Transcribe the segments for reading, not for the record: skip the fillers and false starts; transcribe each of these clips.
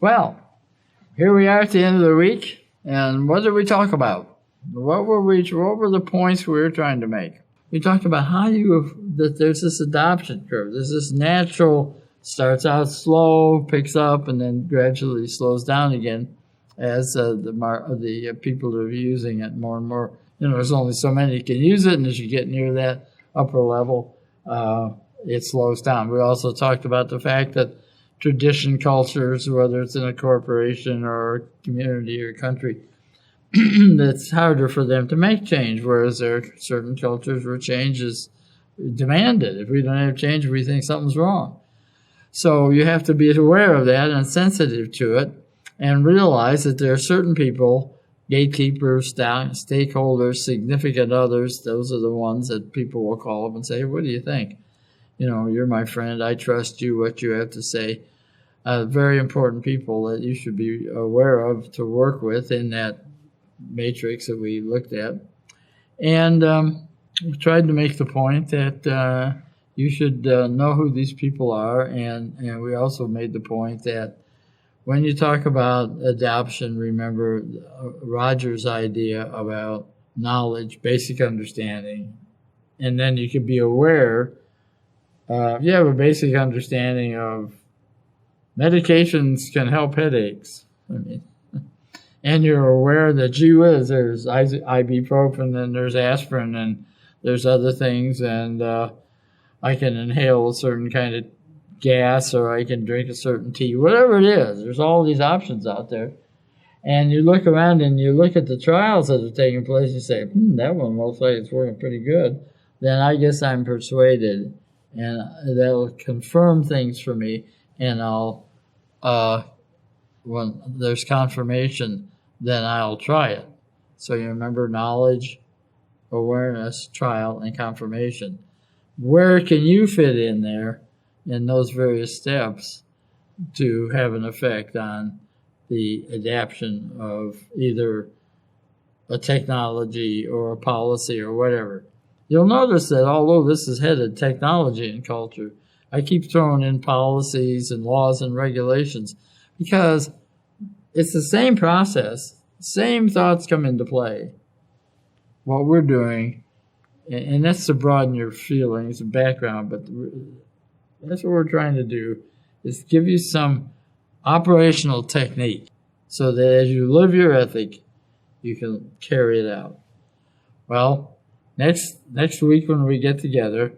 Well, here we are at the end of the week, and what did we talk about? What were the points we were trying to make? We talked about that there's this adoption curve. There's this natural, starts out slow, picks up, and then gradually slows down again as the people that are using it more and more. There's only so many can use it, and as you get near that upper level, it slows down. We also talked about the fact that tradition cultures, whether it's in a corporation or a community or a country, it's harder for them to make change, whereas there are certain cultures where change is demanded. If we don't have change, we think something's wrong. So you have to be aware of that and sensitive to it and realize that there are certain people, gatekeepers, stakeholders, significant others, those are the ones that people will call up and say, what do you think? You're my friend. I trust you, what you have to say. Very important people that you should be aware of to work with in that matrix that we looked at. And we tried to make the point that you should know who these people are. And we also made the point that when you talk about adoption, remember Roger's idea about knowledge, basic understanding, and then you can be aware. If you have a basic understanding of medications can help headaches, and you're aware that, gee whiz, there's ibuprofen and there's aspirin and there's other things, and I can inhale a certain kind of gas or I can drink a certain tea, whatever it is. There's all these options out there. And you look around and you look at the trials that are taking place and you say, that one looks like it's working pretty good. Then I guess I'm persuaded, and that'll confirm things for me, and I'll, when there's confirmation, then I'll try it. So you remember knowledge, awareness, trial, and confirmation. Where can you fit in there in those various steps to have an effect on the adaptation of either a technology or a policy or whatever? You'll notice that although this is headed technology and culture, I keep throwing in policies and laws and regulations because it's the same process, same thoughts come into play. What we're doing, and that's to broaden your feelings and background, but that's what we're trying to do, is give you some operational technique so that as you live your ethic, you can carry it out. Well, next week when we get together,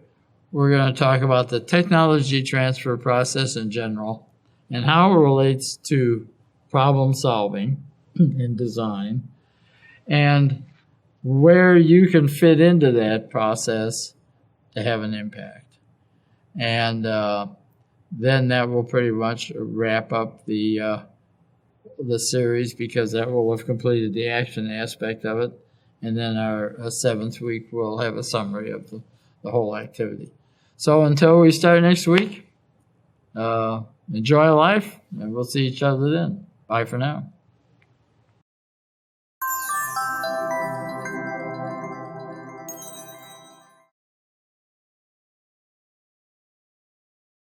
we're going to talk about the technology transfer process in general and how it relates to problem solving and design, and where you can fit into that process to have an impact. And then that will pretty much wrap up the series, because that will have completed the action aspect of it. And then our seventh week will have a summary of the whole activity. So until we start next week, enjoy life, and we'll see each other then. Bye for now.